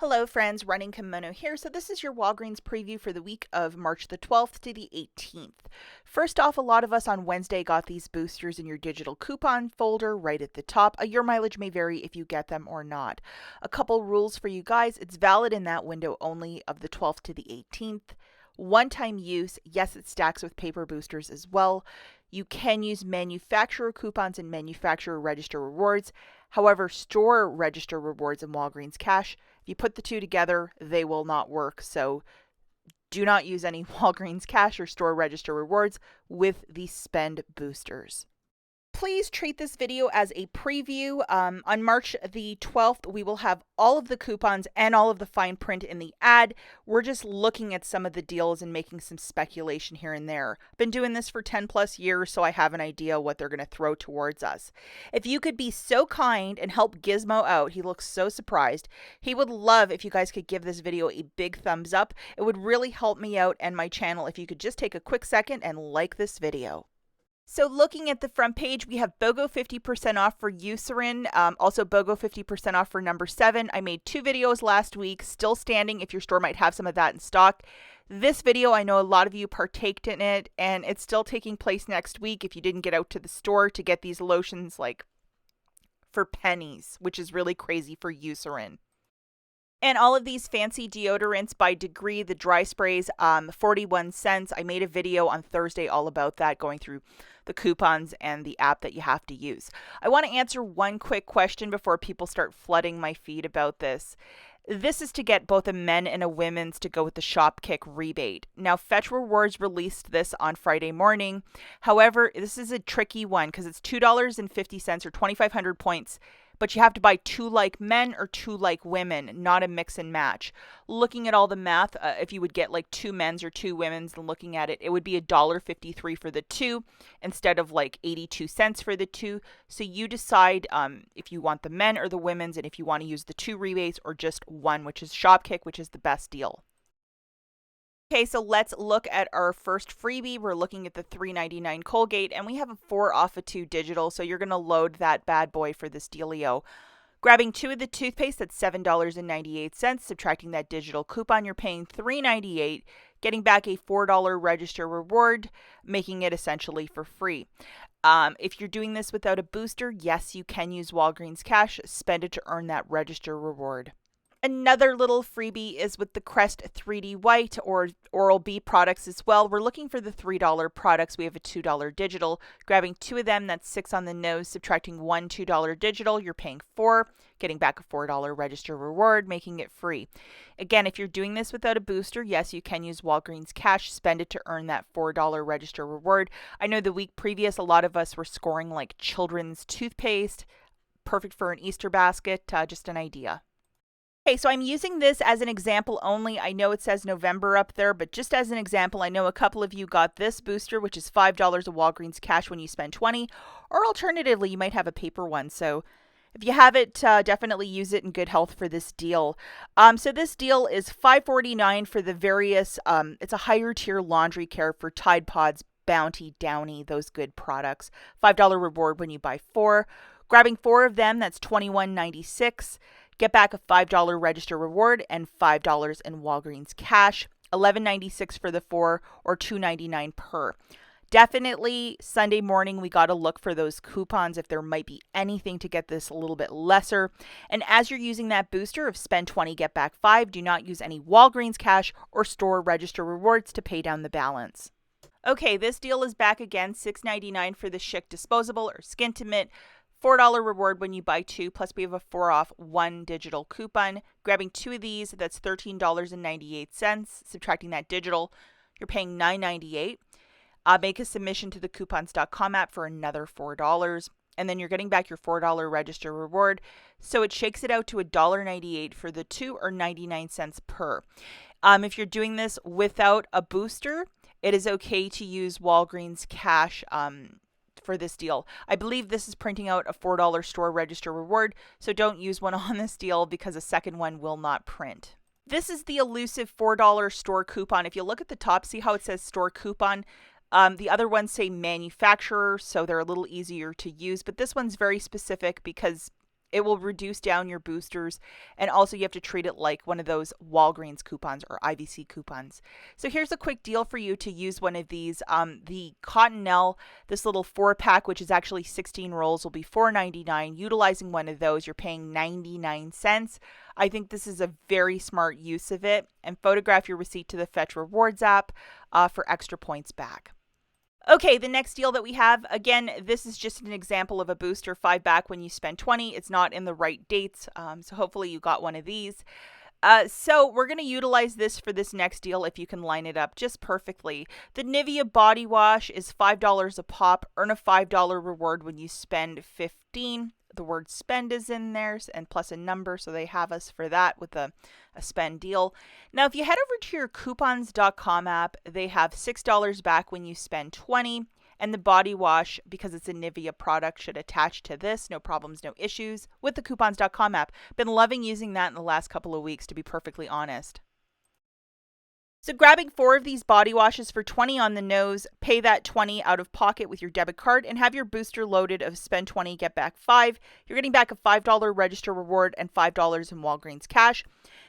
Hello friends, Running Kimono here. So this is your Walgreens preview for the week of March the 12th to the 18th. First off, a lot of us on Wednesday got these boosters in your digital coupon folder right at the top. Your mileage may vary if you get them or not. A couple rules for you guys. It's valid in that window only of the 12th to the 18th. One-time use, yes, it stacks with paper boosters as well. You can use manufacturer coupons and manufacturer register rewards. However, store register rewards and Walgreens cash, if you put the two together, they will not work. So do not use any Walgreens cash or store register rewards with the spend boosters. Please treat this video as a preview. On March the 12th, we will have all of the coupons and all of the fine print in the ad. We're just looking at some of the deals and making some speculation here and there. I've been doing this for 10 plus years, so I have an idea what they're going to throw towards us. If you could be so kind and help Gizmo out, he looks so surprised. He would love if you guys could give this video a big thumbs up. It would really help me out and my channel if you could just take a quick second and like this video. So looking at the front page, we have BOGO 50% off for Eucerin, also BOGO 50% off for number 7. I made 2 videos last week, still standing if your store might have some of that in stock. This video, I know a lot of you partaked in it, and it's still taking place next week if you didn't get out to the store to get these lotions like for pennies, which is really crazy for Eucerin. And all of these fancy deodorants by Degree, the dry sprays, 41 cents. I made a video on Thursday all about that, going through the coupons and the app that you have to use. I want to answer one quick question before people start flooding my feed about this. This is to get both a men and a women's to go with the Shopkick rebate. Now, Fetch Rewards released this on Friday morning. However, this is a tricky one because it's $2.50 or 2,500 points. But you have to buy 2 like men or 2 like women, not a mix and match. Looking at all the math, if you would get like 2 men's or 2 women's, and looking at it, it would be $1.53 for the 2 instead of like 82 cents for the 2. So you decide if you want the men or the women's, and if you want to use the 2 rebates or just one, which is Shopkick, which is the best deal. Okay, so let's look at our first freebie. We're looking at the $3.99 Colgate, and we have a 4 off of 2 digital, so you're going to load that bad boy for this dealio. Grabbing 2 of the toothpaste, that's $7.98. Subtracting that digital coupon, you're paying $3.98, getting back a $4 register reward, making it essentially for free. If you're doing this without a booster, yes, you can use Walgreens cash. Spend it to earn that register reward. Another little freebie is with the Crest 3D White or Oral-B products as well. We're looking for the $3 products. We have a $2 digital. Grabbing 2 of them, that's 6 on the nose. Subtracting one $2 digital, you're paying 4, getting back a $4 register reward, making it free. Again, if you're doing this without a booster, yes, you can use Walgreens cash. Spend it to earn that $4 register reward. I know the week previous, a lot of us were scoring like children's toothpaste. Perfect for an Easter basket, just an idea. Okay, so I'm using this as an example only. I know it says November up there, but just as an example, I know a couple of you got this booster, which is $5 of Walgreens cash when you spend 20, or alternatively, you might have a paper one. So if you have it, definitely use it in good health for this deal. So this deal is $5.49 for the various, it's a higher tier laundry care for Tide Pods, Bounty, Downy, those good products. $5 reward when you buy 4. Grabbing 4 of them, that's $21.96. Get back a $5 register reward and $5 in Walgreens cash. $11.96 for the 4 or $2.99 per. Definitely Sunday morning, we got to look for those coupons if there might be anything to get this a little bit lesser. And as you're using that booster of spend 20, get back 5, do not use any Walgreens cash or store register rewards to pay down the balance. Okay, this deal is back again, $6.99 for the Schick disposable or Skintimate. $4 reward when you buy 2, plus we have a 4 off 1 digital coupon. Grabbing 2 of these, that's $13.98. Subtracting that digital, you're paying $9.98. Make a submission to the coupons.com app for another $4. And then you're getting back your $4 register reward. So it shakes it out to $1.98 for the 2 or 99 cents per. If you're doing this without a booster, it is okay to use Walgreens cash for this deal. I believe this is printing out a $4 store register reward, so don't use one on this deal because a second one will not print. This is the elusive $4 store coupon. If you look at the top, see how it says store coupon? The other ones say manufacturer, so they're a little easier to use, but this one's very specific because It will reduce down your boosters, and also you have to treat it like one of those Walgreens coupons or IVC coupons. So here's a quick deal for you to use one of these. The Cottonelle, this little 4-pack, which is actually 16 rolls, will be $4.99. Utilizing one of those, you're paying 99 cents. I think this is a very smart use of it. And photograph your receipt to the Fetch Rewards app for extra points back. Okay, the next deal that we have, again, this is just an example of a booster 5 back when you spend 20. It's not in the right dates, so hopefully you got one of these. So we're going to utilize this for this next deal if you can line it up just perfectly. The Nivea body wash is $5 a pop. Earn a $5 reward when you spend 15. The word spend is in there and plus a number, so they have us for that with a spend deal. Now, if you head over to your coupons.com app, they have $6 back when you spend 20. And the body wash, because it's a Nivea product, should attach to this. No problems, no issues with the coupons.com app. Been loving using that in the last couple of weeks, to be perfectly honest. So grabbing 4 of these body washes for 20 on the nose, pay that 20 out of pocket with your debit card, and have your booster loaded of spend 20, get back 5. You're getting back a $5 register reward and $5 in Walgreens cash.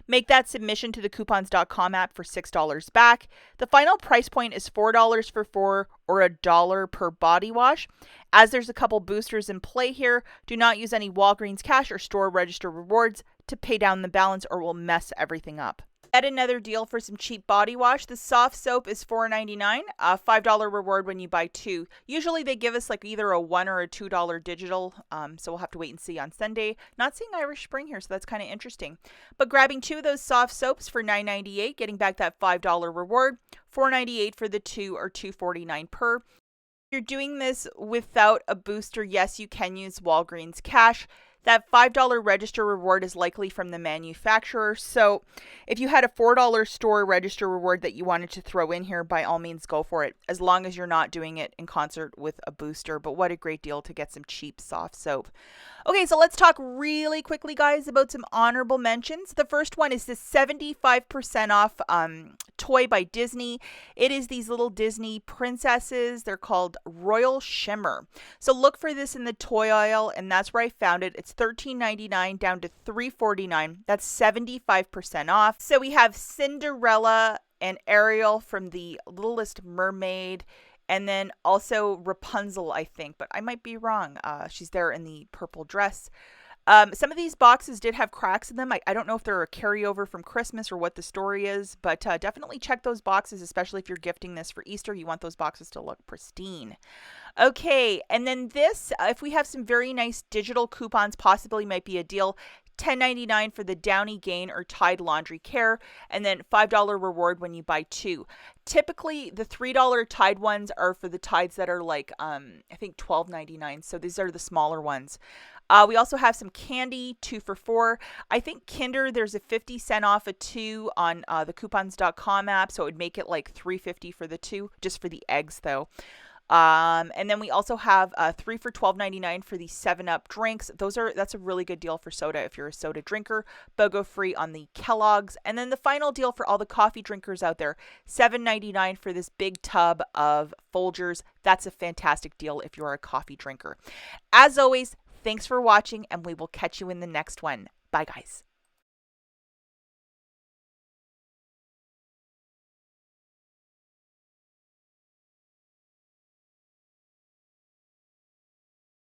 Make that submission to the coupons.com app for $6 back. The final price point is $4 for 4 or $1 per body wash. As there's a couple boosters in play here, do not use any Walgreens cash or store register rewards to pay down the balance or will mess everything up. Yet another deal for some cheap body wash. The soft soap is $4.99, a $5 reward when you buy 2. Usually they give us like either a $1 or a $2 digital, so we'll have to wait and see on Sunday. Not seeing Irish Spring here, so that's kind of interesting. But grabbing 2 of those soft soaps for $9.98, getting back that $5 reward, $4.98 for the 2 or $2.49 per. If you're doing this without a booster, yes, you can use Walgreens cash. That $5 register reward is likely from the manufacturer. So if you had a $4 store register reward that you wanted to throw in here, by all means, go for it, as long as you're not doing it in concert with a booster. But what a great deal to get some cheap soft soap. Okay, so let's talk really quickly, guys, about some honorable mentions. The first one is the 75% off toy by Disney. It is these little Disney princesses. They're called Royal Shimmer. So look for this in the toy aisle, and that's where I found it. It's $13.99 down to $3.49. That's 75% off. So we have Cinderella and Ariel from the Littlest Mermaid. And then also Rapunzel, I think, but I might be wrong. She's there in the purple dress. Some of these boxes did have cracks in them. I don't know if they're a carryover from Christmas or what the story is, but definitely check those boxes, especially if you're gifting this for Easter. You want those boxes to look pristine. Okay, and then this, if we have some very nice digital coupons, possibly might be a deal. $10.99 for the Downy Gain or Tide Laundry Care, and then $5 reward when you buy 2. Typically, the $3 Tide ones are for the Tides that are like, I think $12.99. So these are the smaller ones. We also have some candy, 2 for 4. I think Kinder, there's a 50-cent off a 2 on the coupons.com app, so it would make it like $3.50 for the 2, just for the eggs though. And then we also have 3 for $12.99 for the 7-Up drinks. That's a really good deal for soda if you're a soda drinker. BOGO free on the Kellogg's. And then the final deal for all the coffee drinkers out there, $7.99 for this big tub of Folgers. That's a fantastic deal if you're a coffee drinker. As always, thanks for watching, and we will catch you in the next one. Bye, guys.